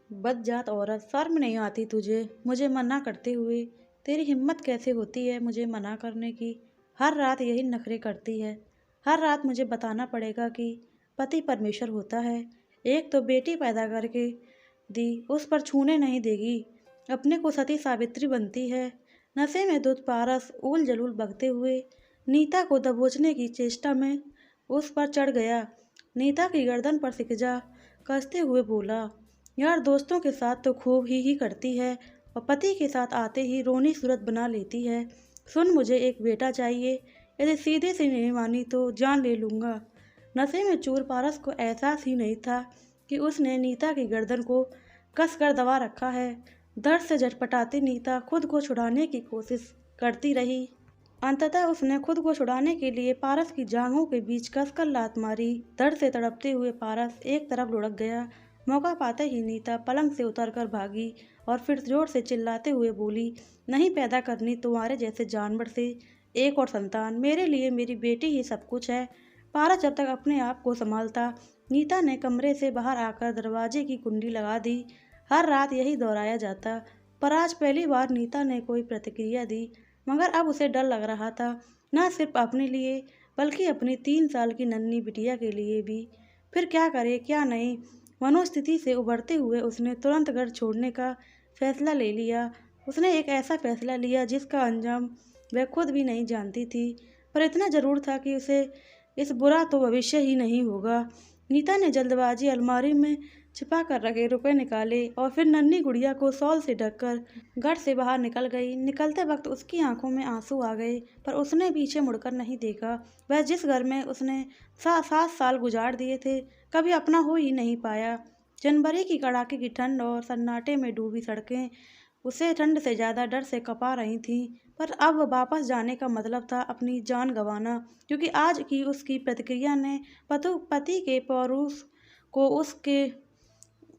बदजात औरत, शर्म नहीं आती तुझे मुझे मना करते हुए? तेरी हिम्मत कैसे होती है मुझे मना करने की? हर रात यही नखरे करती है। हर रात मुझे बताना पड़ेगा कि पति परमेश्वर होता है। एक तो बेटी पैदा करके दी, उस पर छूने नहीं देगी। अपने को सती सावित्री बनती है। नशे में दूध पारस उल जलूल बगते हुए नीता को दबोचने की चेष्टा में उस पर चढ़ गया। नीता की गर्दन पर सिकजा कसते हुए बोला, यार दोस्तों के साथ तो खूब ही करती है और पति के साथ आते ही रोनी सूरत बना लेती है। सुन, मुझे एक बेटा चाहिए। यदि सीधे से नहीं मानी तो जान ले लूँगा। नशे में चूर पारस को एहसास ही नहीं था कि उसने नीता की गर्दन को कस कर दबा रखा है। दर्द से झटपटाती नीता खुद को छुड़ाने की कोशिश करती रही। अंततः उसने खुद को छुड़ाने के लिए पारस की जांघों के बीच कसकर लात मारी। दर्द से तड़पते हुए पारस एक तरफ लुढ़क गया। मौका पाते ही नीता पलंग से उतरकर भागी और फिर जोर से चिल्लाते हुए बोली, नहीं पैदा करनी तुम्हारे जैसे जानवर से एक और संतान। मेरे लिए मेरी बेटी ही सब कुछ है। पारस जब तक अपने आप को संभालता, नीता ने कमरे से बाहर आकर दरवाजे की कुंडी लगा दी। हर रात यही दोहराया जाता, पर आज पहली बार नीता ने कोई प्रतिक्रिया दी। मगर अब उसे डर लग रहा था, न सिर्फ अपने लिए बल्कि अपनी 3 साल की नन्ही बिटिया के लिए भी। फिर क्या करे क्या नहीं, मनोस्थिति से उभरते हुए उसने तुरंत घर छोड़ने का फैसला ले लिया। उसने एक ऐसा फैसला लिया जिसका अंजाम वह खुद भी नहीं जानती थी, पर इतना जरूर था कि उसे इस बुरा तो भविष्य ही नहीं होगा। नीता ने जल्दबाजी अलमारी में छिपा कर रखे रुपए निकाले और फिर नन्ही गुड़िया को शॉल से ढककर घर से बाहर निकल गई। निकलते वक्त उसकी आंखों में आंसू आ गए, पर उसने पीछे मुड़कर नहीं देखा। वह जिस घर में उसने 7 साल गुजार दिए थे, कभी अपना हो ही नहीं पाया। जनवरी की कड़ाके की ठंड और सन्नाटे में डूबी सड़कें उसे ठंड से ज़्यादा डर से कँपा रही थीं। पर अब वापस जाने का मतलब था अपनी जान गंवाना, क्योंकि आज की उसकी प्रतिक्रिया ने पति के पौरुष को, उसके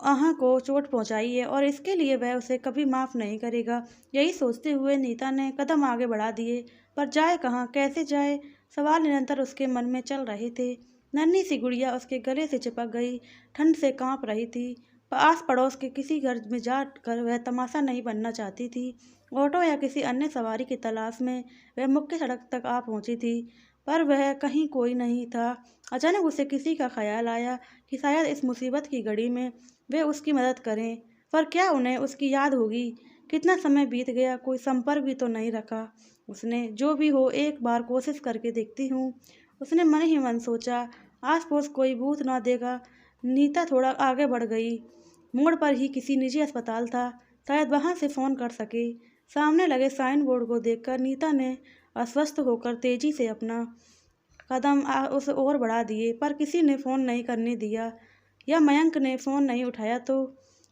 आहा को चोट पहुंचाई है और इसके लिए वह उसे कभी माफ़ नहीं करेगा। यही सोचते हुए नीता ने कदम आगे बढ़ा दिए, पर जाए कहाँ, कैसे जाए, सवाल निरंतर उसके मन में चल रहे थे। नन्ही सी गुड़िया उसके गले से चिपक गई, ठंड से कांप रही थी। आस पड़ोस के किसी घर में जाकर वह तमाशा नहीं बनना चाहती थी। ऑटो या किसी अन्य सवारी की तलाश में वह मुख्य सड़क तक आ पहुंची थी, पर वह कहीं कोई नहीं था। अचानक उसे किसी का ख्याल आया कि शायद इस मुसीबत की घड़ी में वे उसकी मदद करें, पर क्या उन्हें उसकी याद होगी? कितना समय बीत गया, कोई संपर्क भी तो नहीं रखा उसने। जो भी हो, एक बार कोशिश करके देखती हूँ, उसने मन ही मन सोचा। आस पास कोई भूत ना देगा। नीता थोड़ा आगे बढ़ गई। मोड़ पर ही किसी निजी अस्पताल था, शायद वहाँ से फ़ोन कर सके। सामने लगे साइन बोर्ड को देखकर नीता ने अस्वस्थ होकर तेजी से अपना कदम उस ओर बढ़ा दिए, पर किसी ने फ़ोन नहीं करने दिया। या मयंक ने फ़ोन नहीं उठाया तो?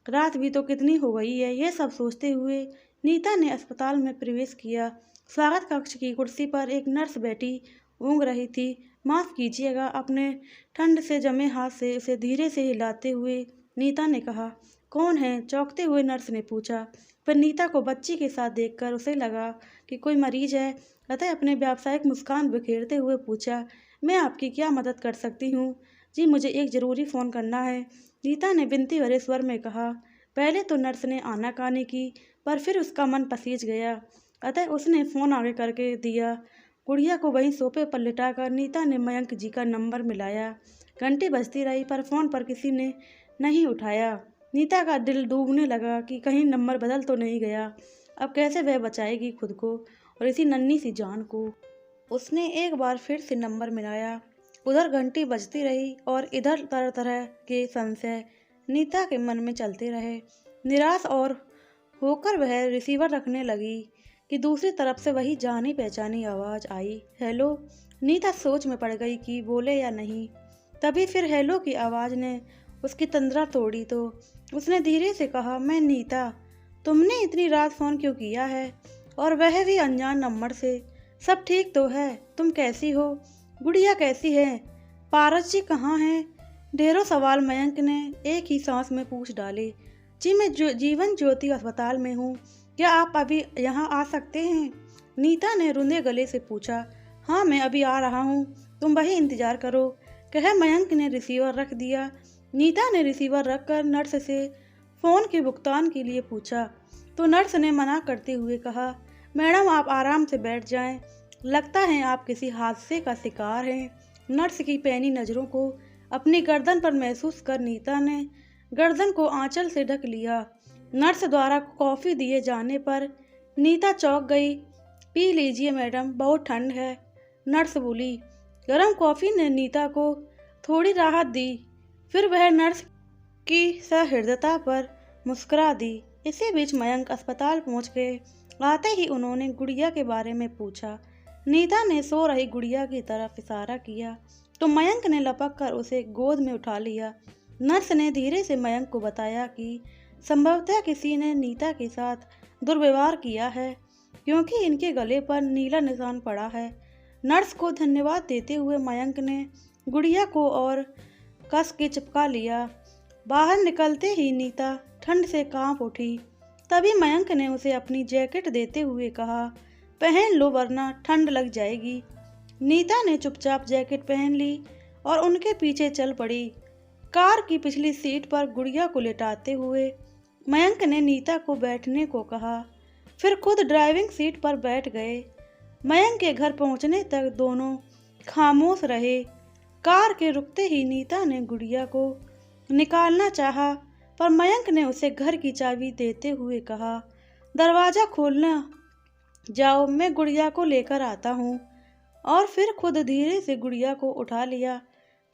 रात भी तो कितनी हो गई है। ये सब सोचते हुए नीता ने अस्पताल में प्रवेश किया। स्वागत कक्ष की कुर्सी पर एक नर्स बैठी ऊँग रही थी। माफ़ कीजिएगा, अपने ठंड से जमे हाथ से उसे धीरे से हिलाते हुए नीता ने कहा। कौन है? चौंकते हुए नर्स ने पूछा। पर नीता को बच्ची के साथ देखकर उसे लगा कि कोई मरीज है, अतः अपने व्यावसायिक मुस्कान बिखेरते हुए पूछा, मैं आपकी क्या मदद कर सकती हूँ? जी, मुझे एक ज़रूरी फ़ोन करना है, नीता ने विनती भरे स्वर में कहा। पहले तो नर्स ने आनाकानी की, पर फिर उसका मन पसीज गया, अतः उसने फ़ोन आगे करके दिया। गुड़िया को वहीं सोफे पर लिटाकर नीता ने मयंक जी का नंबर मिलाया। घंटी बजती रही, पर फ़ोन पर किसी ने नहीं उठाया। नीता का दिल डूबने लगा कि कहीं नंबर बदल तो नहीं गया। अब कैसे वह बचाएगी खुद को और इसी नन्ही सी जान को। उसने एक बार फिर से नंबर मिलाया। उधर घंटी बजती रही और इधर तरह तरह के संशय नीता के मन में चलते रहे। निराश और होकर वह रिसीवर रखने लगी कि दूसरी तरफ से वही जानी पहचानी आवाज़ आई, हेलो। नीता सोच में पड़ गई कि बोले या नहीं। तभी फिर हेलो की आवाज़ ने उसकी तंद्रा तोड़ी तो उसने धीरे से कहा, मैं नीता। तुमने इतनी रात फ़ोन क्यों किया है, और वह भी अनजान नंबर से? सब ठीक तो है? तुम कैसी हो? गुड़िया कैसी है? पारस जी कहाँ हैं? ढेरों सवाल मयंक ने एक ही सांस में पूछ डाले। जी, मैं जीवन ज्योति अस्पताल में हूँ, क्या आप अभी यहाँ आ सकते हैं? नीता ने रुंधे गले से पूछा। हाँ, मैं अभी आ रहा हूँ, तुम वही इंतज़ार करो, कह मयंक ने रिसीवर रख दिया। नीता ने रिसीवर रखकर नर्स से फ़ोन के भुगतान के लिए पूछा तो नर्स ने मना करते हुए कहा, मैडम आप आराम से बैठ जाएं, लगता है आप किसी हादसे का शिकार हैं। नर्स की पैनी नज़रों को अपनी गर्दन पर महसूस कर नीता ने गर्दन को आंचल से ढक लिया। नर्स द्वारा कॉफ़ी दिए जाने पर नीता चौंक गई। पी लीजिए मैडम, बहुत ठंड है, नर्स बोली। गर्म कॉफ़ी ने नीता को थोड़ी राहत दी। फिर वह नर्स की सहृदयता पर मुस्कुरा दी। इसी बीच मयंक अस्पताल पहुंच गए। आते ही उन्होंने गुड़िया के बारे में पूछा। नीता ने सो रही गुड़िया की तरफ इशारा किया तो मयंक ने लपक कर उसे गोद में उठा लिया। नर्स ने धीरे से मयंक को बताया कि संभवतः किसी ने नीता के साथ दुर्व्यवहार किया है, क्योंकि इनके गले पर नीला निशान पड़ा है। नर्स को धन्यवाद देते हुए मयंक ने गुड़िया को और कस के चिपका लिया। बाहर निकलते ही नीता ठंड से कांप उठी। तभी मयंक ने उसे अपनी जैकेट देते हुए कहा, पहन लो वरना ठंड लग जाएगी। नीता ने चुपचाप जैकेट पहन ली और उनके पीछे चल पड़ी। कार की पिछली सीट पर गुड़िया को लेटाते हुए मयंक ने नीता को बैठने को कहा, फिर खुद ड्राइविंग सीट पर बैठ गए। मयंक के घर पहुंचने तक दोनों खामोश रहे। कार के रुकते ही नीता ने गुड़िया को निकालना चाहा, पर मयंक ने उसे घर की चाबी देते हुए कहा, दरवाज़ा खोलना, जाओ मैं गुड़िया को लेकर आता हूँ। और फिर खुद धीरे से गुड़िया को उठा लिया।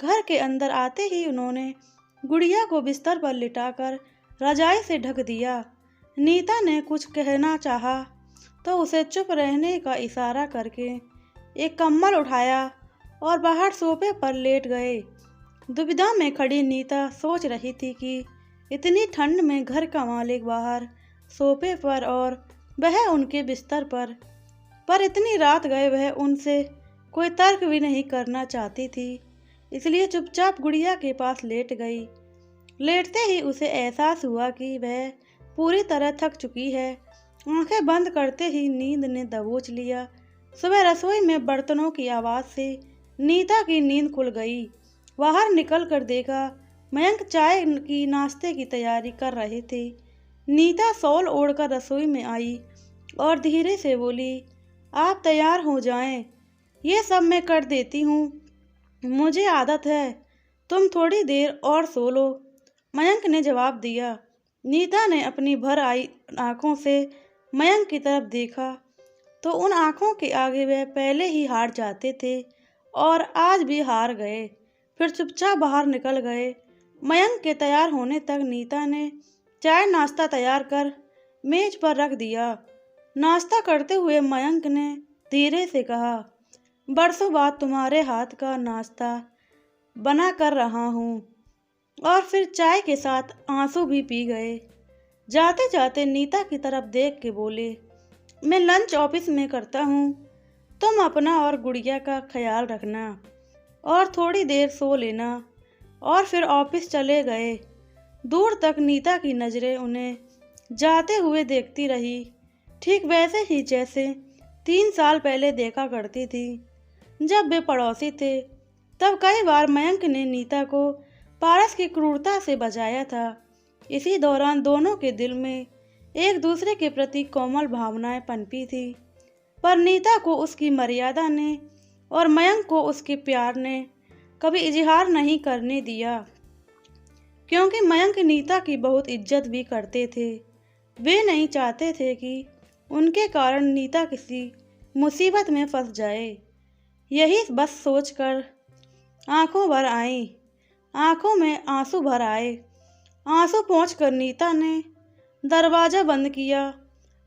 घर के अंदर आते ही उन्होंने गुड़िया को बिस्तर पर लिटाकर रजाई से ढक दिया। नीता ने कुछ कहना चाहा तो उसे चुप रहने का इशारा करके एक कंबल उठाया और बाहर सोफे पर लेट गए। दुविधा में खड़ी नीता सोच रही थी कि इतनी ठंड में घर का मालिक बाहर सोफे पर और वह उनके बिस्तर पर इतनी रात गए वह उनसे कोई तर्क भी नहीं करना चाहती थी, इसलिए चुपचाप गुड़िया के पास लेट गई। लेटते ही उसे एहसास हुआ कि वह पूरी तरह थक चुकी है। आंखें बंद करते ही नींद ने दबोच लिया। सुबह रसोई में बर्तनों की आवाज़ से नीता की नींद खुल गई। बाहर निकल कर देखा मयंक चाय की नाश्ते की तैयारी कर रहे थे। नीता शॉल ओढ़कर रसोई में आई और धीरे से बोली, आप तैयार हो जाएं, ये सब मैं कर देती हूँ, मुझे आदत है, तुम थोड़ी देर और सो लो, मयंक ने जवाब दिया। नीता ने अपनी भर आई आंखों से मयंक की तरफ देखा तो उन आंखों के आगे वह पहले ही हार जाते थे और आज भी हार गए। फिर चुपचाप बाहर निकल गए। मयंक के तैयार होने तक नीता ने चाय नाश्ता तैयार कर मेज पर रख दिया। नाश्ता करते हुए मयंक ने धीरे से कहा, बरसों बाद तुम्हारे हाथ का नाश्ता बना कर रहा हूँ। और फिर चाय के साथ आंसू भी पी गए। जाते जाते नीता की तरफ देख के बोले, मैं लंच ऑफिस में करता हूँ, तुम अपना और गुड़िया का ख्याल रखना और थोड़ी देर सो लेना। और फिर ऑफिस चले गए। दूर तक नीता की नज़रें उन्हें जाते हुए देखती रही, ठीक वैसे ही जैसे 3 साल पहले देखा करती थी जब वे पड़ोसी थे। तब कई बार मयंक ने नीता को पारस की क्रूरता से बचाया था। इसी दौरान दोनों के दिल में एक दूसरे के प्रति कोमल भावनाएं पनपी थी, पर नीता को उसकी मर्यादा ने और मयंक को उसके प्यार ने कभी इजहार नहीं करने दिया, क्योंकि मयंक नीता की बहुत इज्जत भी करते थे। वे नहीं चाहते थे कि उनके कारण नीता किसी मुसीबत में फंस जाए। यही बस सोचकर आंखों में आंसू भर आए। आंसू पोंछकर नीता ने दरवाज़ा बंद किया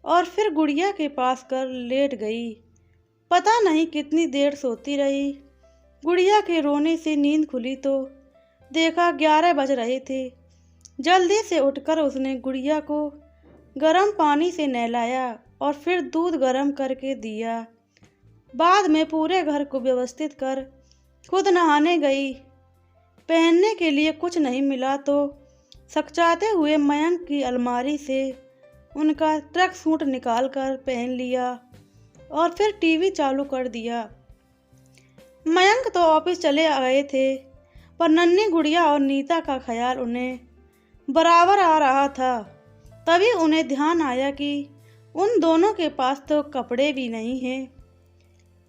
और फिर गुड़िया के पास कर लेट गई। पता नहीं कितनी देर सोती रही। गुड़िया के रोने से नींद खुली तो देखा 11 बज रहे थे। जल्दी से उठकर उसने गुड़िया को गर्म पानी से नहलाया और फिर दूध गर्म करके दिया। बाद में पूरे घर को व्यवस्थित कर खुद नहाने गई। पहनने के लिए कुछ नहीं मिला तो सकचाते हुए मयंक की अलमारी से उनका ट्रक सूट निकाल कर पहन लिया और फिर टीवी चालू कर दिया। मयंक तो ऑफिस चले गए थे, पर नन्ही गुड़िया और नीता का ख्याल उन्हें बराबर आ रहा था। तभी उन्हें ध्यान आया कि उन दोनों के पास तो कपड़े भी नहीं हैं।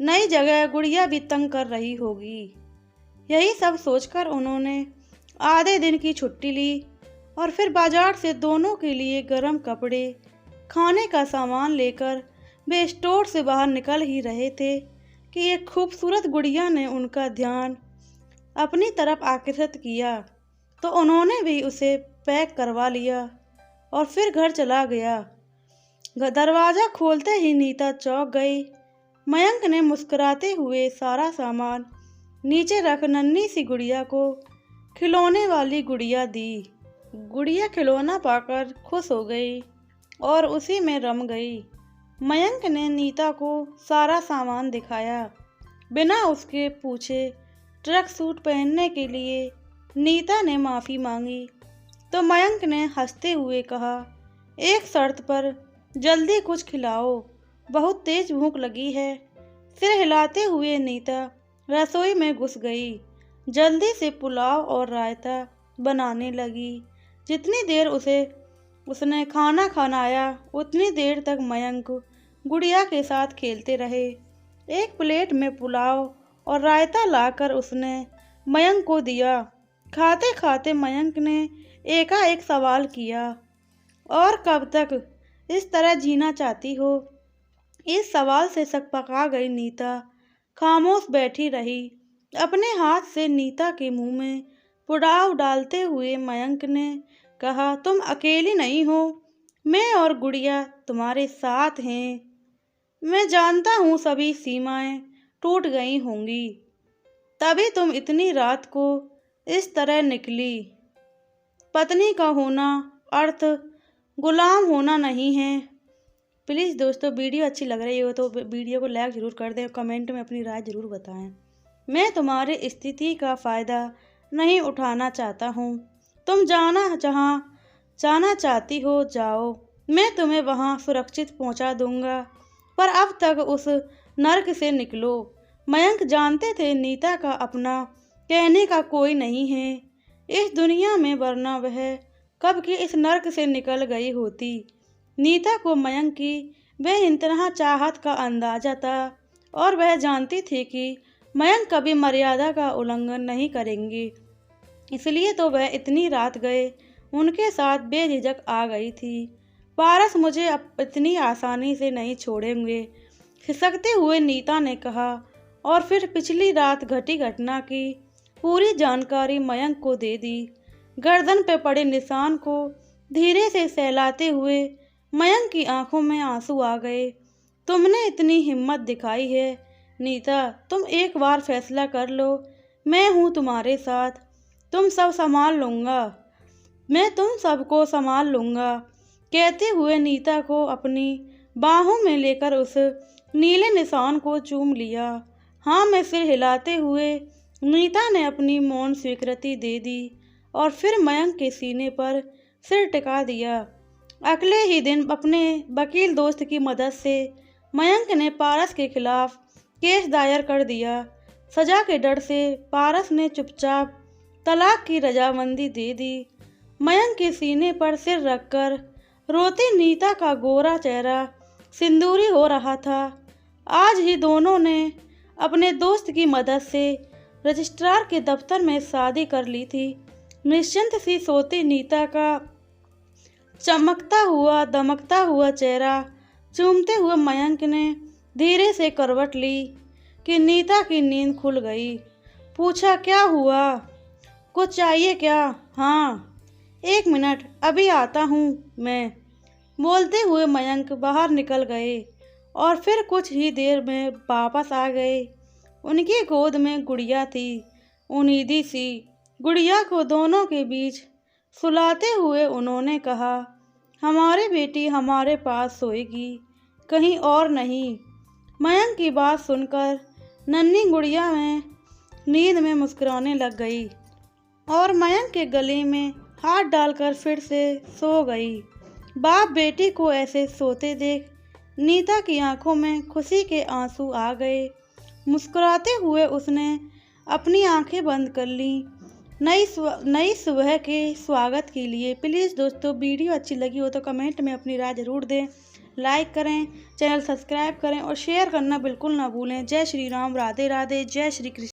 नई जगह गुड़िया भी तंग कर रही होगी। यही सब सोचकर उन्होंने आधे दिन की छुट्टी ली और फिर बाजार से दोनों के लिए गर्म कपड़े, खाने का सामान लेकर वे स्टोर से बाहर निकल ही रहे थे कि एक खूबसूरत गुड़िया ने उनका ध्यान अपनी तरफ आकर्षित किया, तो उन्होंने भी उसे पैक करवा लिया और फिर घर चला गया। दरवाज़ा खोलते ही नीता चौंक गई। मयंक ने मुस्कुराते हुए सारा सामान नीचे रख नन्ही सी गुड़िया को खिलौने वाली गुड़िया दी। गुड़िया खिलौना पाकर खुश हो गई और उसी में रम गई। मयंक ने नीता को सारा सामान दिखाया। बिना उसके पूछे ट्रक सूट पहनने के लिए नीता ने माफ़ी मांगी, तो मयंक ने हंसते हुए कहा, एक शर्त पर, जल्दी कुछ खिलाओ, बहुत तेज भूख लगी है। सिर हिलाते हुए नीता रसोई में घुस गई। जल्दी से पुलाव और रायता बनाने लगी। जितनी देर उसने खाना खाया उतनी देर तक मयंक गुड़िया के साथ खेलते रहे। एक प्लेट में पुलाव और रायता लाकर उसने मयंक को दिया। खाते खाते मयंक ने एकाएक सवाल किया, और कब तक इस तरह जीना चाहती हो? इस सवाल से सकपका गई नीता खामोश बैठी रही। अपने हाथ से नीता के मुंह में पुलाव डालते हुए मयंक ने कहा, तुम अकेली नहीं हो, मैं और गुड़िया तुम्हारे साथ हैं। मैं जानता हूँ सभी सीमाएं टूट गई होंगी, तभी तुम इतनी रात को इस तरह निकली। पत्नी का होना अर्थ गुलाम होना नहीं है। प्लीज़ दोस्तों, वीडियो अच्छी लग रही हो तो वीडियो को लाइक ज़रूर कर दें, कमेंट में अपनी राय ज़रूर बताएं। मैं तुम्हारी स्थिति का फ़ायदा नहीं उठाना चाहता हूँ। तुम जहाँ जाना चाहती हो जाओ, मैं तुम्हें वहाँ सुरक्षित पहुँचा दूँगा, पर अब तक उस नर्क से निकलो। मयंक जानते थे नीता का अपना कहने का कोई नहीं है इस दुनिया में, वरना वह कब की इस नर्क से निकल गई होती। नीता को मयंक की बेइंतहा चाहत का अंदाज़ा था और वह जानती थी कि मयंक कभी मर्यादा का उल्लंघन नहीं करेंगे। इसलिए तो वह इतनी रात गए उनके साथ बेझिझक आ गई थी। पारस मुझे अब इतनी आसानी से नहीं छोड़ेंगे, खिसकते हुए नीता ने कहा, और फिर पिछली रात घटी घटना की पूरी जानकारी मयंक को दे दी। गर्दन पे पड़े निशान को धीरे से सहलाते हुए मयंक की आंखों में आंसू आ गए। तुमने इतनी हिम्मत दिखाई है नीता, तुम एक बार फैसला कर लो, मैं हूँ तुम्हारे साथ, तुम सब संभाल लूँगा, मैं तुम सबको संभाल लूँगा। कहते हुए नीता को अपनी बाहों में लेकर उस नीले निशान को चूम लिया। हाँ, मैं सिर हिलाते हुए नीता ने अपनी मौन स्वीकृति दे दी और फिर मयंक के सीने पर सिर टिका दिया। अगले ही दिन अपने वकील दोस्त की मदद से मयंक ने पारस के खिलाफ केस दायर कर दिया। सजा के डर से पारस ने चुपचाप तलाक की रजामंदी दे दी। मयंक के सीने पर सिर रखकर रोती नीता का गोरा चेहरा सिंदूरी हो रहा था। आज ही दोनों ने अपने दोस्त की मदद से रजिस्ट्रार के दफ्तर में शादी कर ली थी। निश्चिंत सी सोती नीता का चमकता हुआ दमकता हुआ चेहरा चूमते हुए मयंक ने धीरे से करवट ली कि नीता की नींद खुल गई। पूछा, क्या हुआ, कुछ चाहिए क्या? हाँ, 1 मिनट, अभी आता हूँ मैं। बोलते हुए मयंक बाहर निकल गए और फिर कुछ ही देर में वापस आ गए। उनकी गोद में गुड़िया थी, उनीदी सी। गुड़िया को दोनों के बीच सुलाते हुए उन्होंने कहा, हमारी बेटी हमारे पास सोएगी, कहीं और नहीं। मयंक की बात सुनकर नन्ही गुड़िया में नींद में मुस्कुराने लग गई और मयंक के गले में हाथ डालकर फिर से सो गई। बाप बेटी को ऐसे सोते देख नीता की आंखों में खुशी के आंसू आ गए। मुस्कुराते हुए उसने अपनी आंखें बंद कर लीं नई सुबह के स्वागत के लिए प्लीज़ दोस्तों वीडियो अच्छी लगी हो तो कमेंट में अपनी राय ज़रूर दें, लाइक करें, चैनल सब्सक्राइब करें और शेयर करना बिल्कुल ना भूलें। जय श्री राम, राधे राधे, जय श्री कृष्ण।